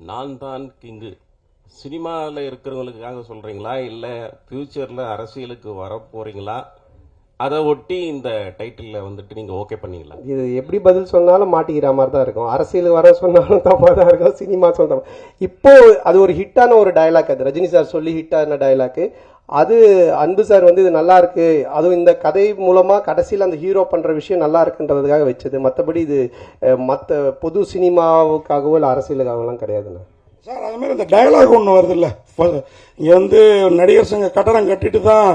நான் தான் கிங்கு சினிமாவில் இருக்கிறவங்களுக்காக சொல்கிறீங்களா இல்லை ஃப்யூச்சரில் அரசியலுக்கு வர போகிறீங்களா? அதை ஒட்டி இந்த டைட்டிலில் வந்துட்டு நீங்கள் ஓகே பண்ணீங்களா? இது எப்படி பதில் சொன்னாலும் மாட்டிக்கிற மாதிரி தான் இருக்கும். அரசியல் வர சொன்னாலும் தப்பாக தான் இருக்கும், சினிமா சொன்னாலும். இப்போ அது ஒரு ஹிட்டான ஒரு டயலாக், அது ரஜினி சார் சொல்லி ஹிட்டான டயலாக்கு. அது அன்பு சார் வந்து இது நல்லா இருக்கு, அதுவும் இந்த கதை மூலமாக கடைசியில் அந்த ஹீரோ பண்ணுற விஷயம் நல்லா இருக்குன்றதுக்காக வச்சது. மற்றபடி இது மற்ற பொது சினிமாவுக்காகவோ இல்லை அரசியலுக்காகலாம் கிடையாதுண்ணா சார். அது மாதிரி இந்த டயலாக் ஒன்று வருது இல்லை, இங்கே வந்து நடிகர் சங்க கட்டடம் கட்டிட்டு தான்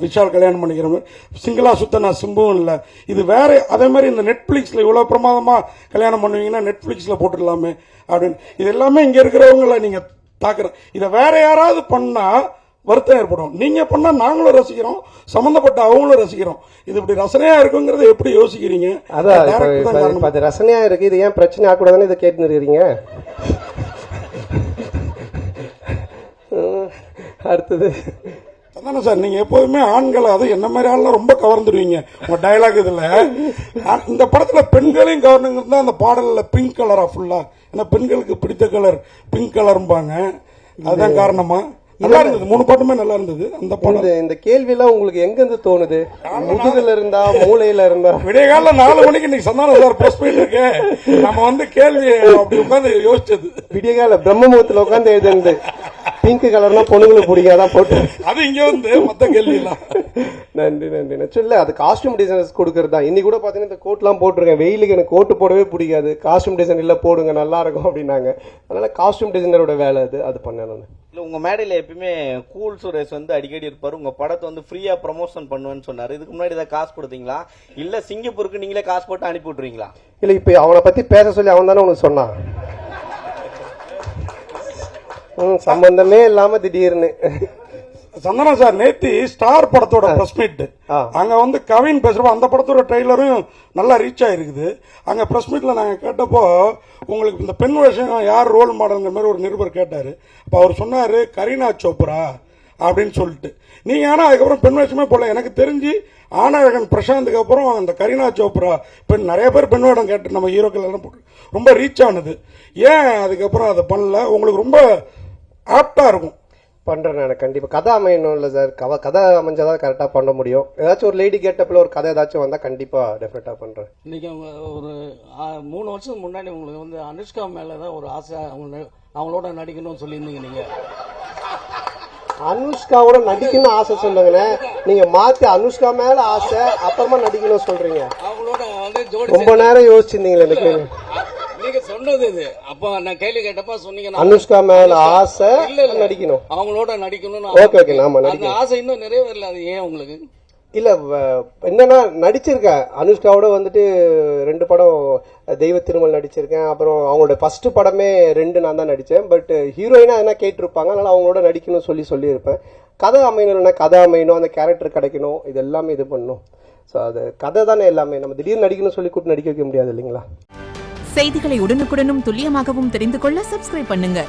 விஷால் கல்யாணம் பண்ணிக்கிற மாதிரி சிங்கிளா சுத்த நான் சிம்புவும் இல்லை. இது வேற. அதே மாதிரி இந்த நெட்ஃபிளிக்ஸில் இவ்வளோ பிரமாதமாக கல்யாணம் பண்ணுவீங்கன்னா நெட்ஃபிளிக்ஸில் போட்டுடலாமே அப்படின்னு. இது எல்லாமே இங்கே இருக்கிறவங்கள நீங்கள் தாக்குற. இதை வேற யாராவது பண்ணால் வருத்தம் ஏற்படும். நீங்கள் பண்ணால் நாங்களும் ரசிக்கிறோம், சம்மந்தப்பட்ட அவங்களும் ரசிக்கிறோம். இது இப்படி ரசனையாக இருக்குங்கிறத எப்படி யோசிக்கிறீங்க? அதான் அது ரசனையாக இருக்குது, இது ஏன் பிரச்சனை ஆகக்கூடாதுன்னு இதை கேட்டு இருக்கிறீங்க. அடுத்தது அதானே சார், நீங்கள் எப்போதுமே ஆண்களை, அது என்ன மாதிரி ஆள்லாம் ரொம்ப கவர்ந்துடுவீங்க உங்கள் டயலாக் இதில். இந்த படத்தில் பெண்களையும் கவர்னுங்கிறது தான் அந்த பாடலில் பிங்க் கலராக ஃபுல்லாக. ஏன்னா பெண்களுக்கு பிடித்த கலர் பிங்க் கலர்பாங்க, அதுதான் காரணமா? நல்லா இருந்தது, 3 பாட்டுமே நல்லா இருந்தது. அந்த பாடல் இந்த கேள்வியெல்லாம் உங்களுக்கு எங்கிருந்து தோணுது? முதுகுல இருந்தா, மூளையில இருந்தா? விடிய காலில் 4 மணிக்கு இன்னைக்கு சந்தானம் சார் ப்ரெஸ் போயிட்டு இருக்கு. நம்ம வந்து கேள்வி அப்படி உட்காந்து யோசிச்சது. விடிய கால பிரம்ம முகூர்த்தத்தில் உட்காந்து எழுதுந்து பிங்க் கலர்னா பொண்ணுங்களுக்கு பிடிக்காதான் போட்டு அது இங்க வந்து மொத்த கேள்வி எல்லாம். நன்றி நன்றி. சொல்ல அது காஸ்டியூம் டிசைனர்ஸ் கொடுக்கறது தான். இன்னைக்கு கூட பாத்தீங்கன்னா இந்த கோட்லாம் போட்டிருக்கேன். வெயிலுக்கு எனக்கு கோட்டு போடவே பிடிக்காது, காஸ்டியூம் டிசைன் இல்ல போடுங்க நல்லா இருக்கும் அப்படின்னாங்க. அதனால காஸ்டியூம் டிசைனரோட வேலை அது பண்ணேன் நான். இல்லை, உங்கள் மேடையில் எப்பயுமே கூல் சுரேஷ் வந்து அடிக்கடி இருப்பார். உங்கள் படத்தை வந்து ஃப்ரீயாக ப்ரமோஷன் பண்ணுவேன்னு சொன்னார். இதுக்கு முன்னாடி இதை காசு கொடுத்தீங்களா இல்லை சிங்கப்பூருக்கு நீங்களே காசு போட்டு அனுப்பி விட்ருவீங்களா? இல்லை, இப்போ அவனை பற்றி பேச சொல்லி அவன் தானே உனக்கு சொன்னான். சம்பந்தமே இல்லாம திடீர்னு சந்தனம் சார் நேத்தி ஸ்டார் படத்தோட பிரஸ் மீட் அங்க வந்து கவின் பேசுறப்ப அந்த படத்தோட ட்ரெய்லரும் நல்லா ரீச் ஆயிருக்குது. அங்க பிரஸ் மீட்ல நாங்க கேட்டப்போ உங்களுக்கு இந்த பெண் விஷயம் யார் ரோல் மாடல்ங்கிற மாதிரி ஒரு நிருபர் கேட்டாரு. அப்ப அவர் சொன்னாரு கரீனா சோப்ரா அப்படின்னு சொல்லிட்டு. நீங்க ஆனா அதுக்கப்புறம் பெண் வேஷமே போல. எனக்கு தெரிஞ்சு ஆனழகன் பிரசாந்துக்கு அப்புறம் அந்த கரீனா சோப்ரா பெண் நிறைய பேர் பெண் வேடம் கேட்டு நம்ம ஹீரோக்கள் எல்லாம் ரொம்ப ரீச் ஆனது. ஏன் அதுக்கப்புறம் அதை பண்ணல? உங்களுக்கு ரொம்ப ஆப்டா இருக்கும். பண்றேன் நான் கண்டிப்பா. கதை அமையணும் இல்ல சார், கதை அமைஞ்சாதான் கரெக்டா பண்ண முடியும். ஏதாச்சும் ஒரு லேடி கேட்டப்ல ஒரு கதை ஏதாச்சும் வந்தா கண்டிப்பா டெஃபினட்டா பண்றேன். இன்னைக்கு ஒரு 3 வருஷத்துக்கு முன்னாடி உங்களுக்கு வந்து அனுஷ்கா மேலதான் ஒரு ஆசை, அவங்களோட நடிக்கணும்னு சொல்லியிருந்தீங்க. நீங்க அனுஷ்காவோட நடிக்கணும்னு ஆசை சொல்லுங்கண்ணே. நீங்க மாத்தி அனுஷ்கா மேல ஆசை அப்புறமா நடிக்கணும் சொல்றீங்க. அவங்களோட வந்து ரொம்ப நேரம் யோசிச்சிருந்தீங்களே இந்த கேள்வி. நீங்க சொன்னது இது. அப்ப நான் கேள்வி கேட்டப்ப சொன்னீங்க அனுஷ்கா மேல ஆசை நடிக்கணும், அவங்களோட நடிக்கணும்னு. ஓகே ஓகே, நாம அந்த ஆசை இன்னும் நிறைவேறல. அது ஏன் உங்களுக்கு? இல்ல என்னன்னா நடிச்சிருக்கேன் அனுஷ்காவோட வந்துட்டு 2 படம் தெய்வ திருமல் நடிச்சிருக்கேன். அப்புறம் அவங்களோட ஃபர்ஸ்ட் படமே 2 நான் தான் நடிச்சேன். பட் ஹீரோயினா என்ன கேட்டிருப்பாங்க, அதனால அவங்களோட நடிக்கணும்னு சொல்லியிருப்பேன். கதை அமையணும்னா கதை அமையணும், அந்த கேரக்டர் கிடைக்கணும், இது எல்லாமே இது பண்ணணும். ஸோ அது கதை தானே எல்லாமே. நம்ம திடீர்னு நடிக்கணும்னு சொல்லி கூப்பிட்டு நடிக்க வைக்க முடியாது இல்லைங்களா? செய்திகளை உடனுக்குடனும் துல்லியமாகவும் தெரிந்து கொள்ள சப்ஸ்கிரைப் பண்ணுங்க.